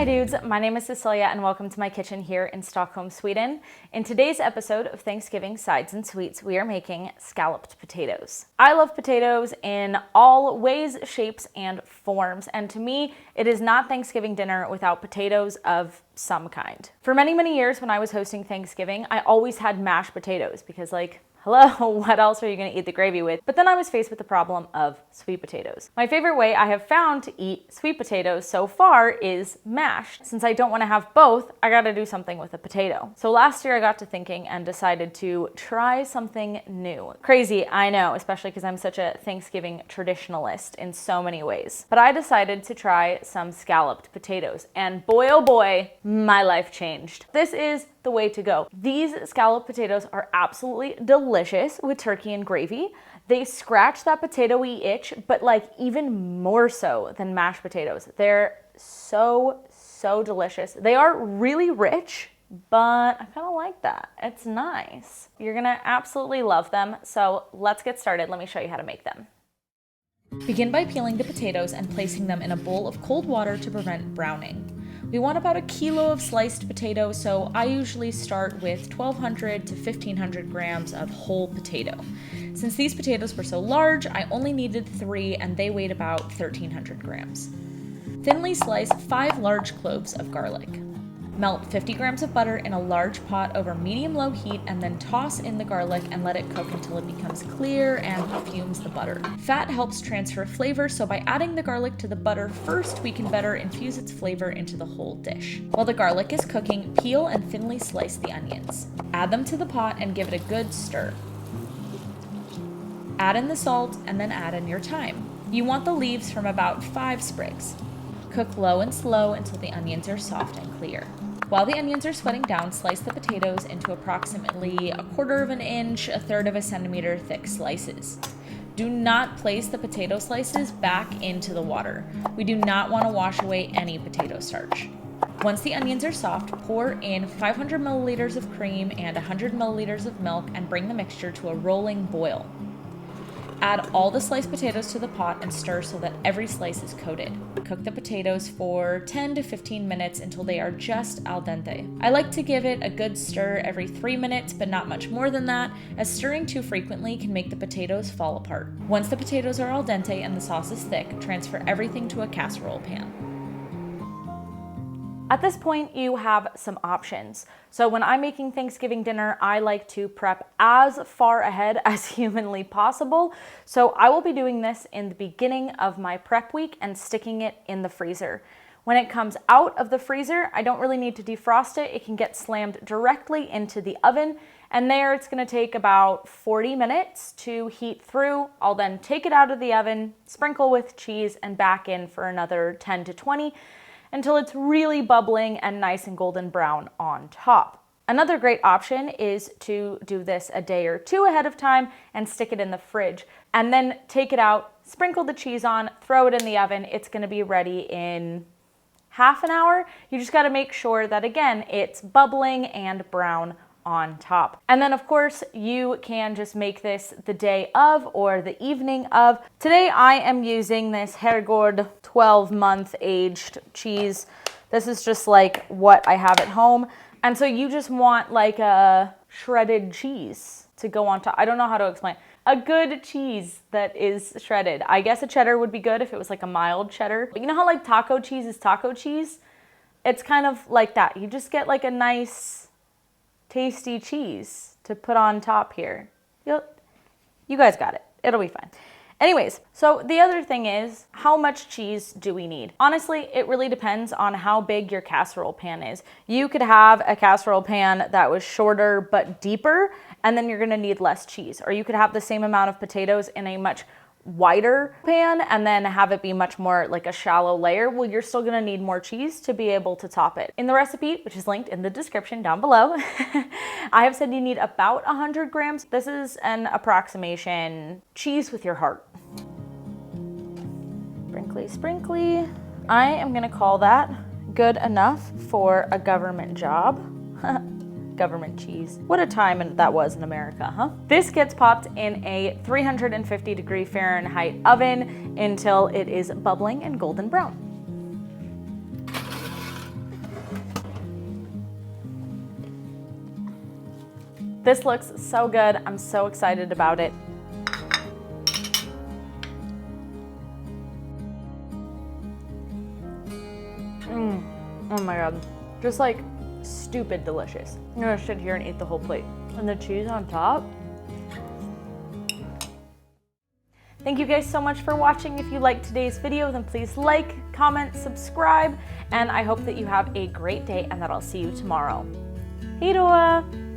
my dudes, my name is Cecilia and welcome to my kitchen here in Stockholm, Sweden. In today's episode of Thanksgiving Sides and Sweets, we are making scalloped potatoes. I love potatoes in all ways, shapes, and forms, and to me, it is not Thanksgiving dinner without potatoes of some kind. For many, many years when I was hosting Thanksgiving, I always had mashed potatoes because hello, what else are you gonna eat the gravy with? But then I was faced with the problem of sweet potatoes. My favorite way I have found to eat sweet potatoes so far is mashed. Since I don't wanna have both, I gotta do something with a potato. So last year I got to thinking and decided to try something new. Crazy, I know, especially because I'm such a Thanksgiving traditionalist in so many ways. But I decided to try some scalloped potatoes, and boy oh boy, my life changed. This is the way to go. These scalloped potatoes are absolutely delicious with turkey and gravy. They scratch that potato-y itch, but even more so than mashed potatoes. They're so delicious. They are really rich, but I kind of like that. It's nice. You're gonna absolutely love them. So let's get started. Let me show you how to make them. Begin by peeling the potatoes and placing them in a bowl of cold water to prevent browning. We want about a kilo of sliced potato, so I usually start with 1,200 to 1,500 grams of whole potato. Since these potatoes were so large, I only needed 3 and they weighed about 1,300 grams. Thinly slice 5 large cloves of garlic. Melt 50 grams of butter in a large pot over medium-low heat and then toss in the garlic and let it cook until it becomes clear and perfumes the butter. Fat helps transfer flavor, so by adding the garlic to the butter first, we can better infuse its flavor into the whole dish. While the garlic is cooking, peel and thinly slice the onions. Add them to the pot and give it a good stir. Add in the salt and then add in your thyme. You want the leaves from about 5 sprigs. Cook low and slow until the onions are soft and clear. While the onions are sweating down, slice the potatoes into approximately 1/4 of an inch, 1/3 of a centimeter thick slices. Do not place the potato slices back into the water. We do not want to wash away any potato starch. Once the onions are soft, pour in 500 milliliters of cream and 100 milliliters of milk and bring the mixture to a rolling boil. Add all the sliced potatoes to the pot and stir so that every slice is coated. Cook the potatoes for 10 to 15 minutes until they are just al dente. I like to give it a good stir every 3 minutes, but not much more than that, as stirring too frequently can make the potatoes fall apart. Once the potatoes are al dente and the sauce is thick, transfer everything to a casserole pan. At this point, you have some options. So when I'm making Thanksgiving dinner, I like to prep as far ahead as humanly possible. So I will be doing this in the beginning of my prep week and sticking it in the freezer. When it comes out of the freezer, I don't really need to defrost it. It can get slammed directly into the oven, and there it's gonna take about 40 minutes to heat through. I'll then take it out of the oven, sprinkle with cheese, and back in for another 10 to 20 until it's really bubbling and nice and golden brown on top. Another great option is to do this a day or 2 ahead of time and stick it in the fridge, and then take it out, sprinkle the cheese on, throw it in the oven. It's gonna be ready in half an hour. You just gotta make sure that, again, it's bubbling and brown on top. And then of course you can just make this the day of or the evening of. Today I am using this Heretical 12-month aged cheese. This is just what I have at home. And so you just want a shredded cheese to go on top. I don't know how to explain. A good cheese that is shredded. I guess a cheddar would be good if it was a mild cheddar. But you know how taco cheese is taco cheese? It's kind of like that. You just get a nice tasty cheese to put on top here. You guys got it. It'll be fine. Anyways, so the other thing is, how much cheese do we need? Honestly, it really depends on how big your casserole pan is. You could have a casserole pan that was shorter but deeper, and then you're gonna need less cheese. Or you could have the same amount of potatoes in a much wider pan and then have it be much more a shallow layer. Well, you're still gonna need more cheese to be able to top it. In the recipe, which is linked in the description down below, I have said you need about 100 grams. This is an approximation. Cheese with your heart. Sprinkly, sprinkly. I am gonna call that good enough for a government job. Government cheese. What a time that was in America, huh? This gets popped in a 350 Fahrenheit oven until it is bubbling and golden brown. This looks so good. I'm so excited about it. Oh my God. Just like stupid delicious. I'm gonna sit here and eat the whole plate. And the cheese on top. Thank you guys so much for watching. If you liked today's video, then please like, comment, subscribe, and I hope that you have a great day and that I'll see you tomorrow. Hej då!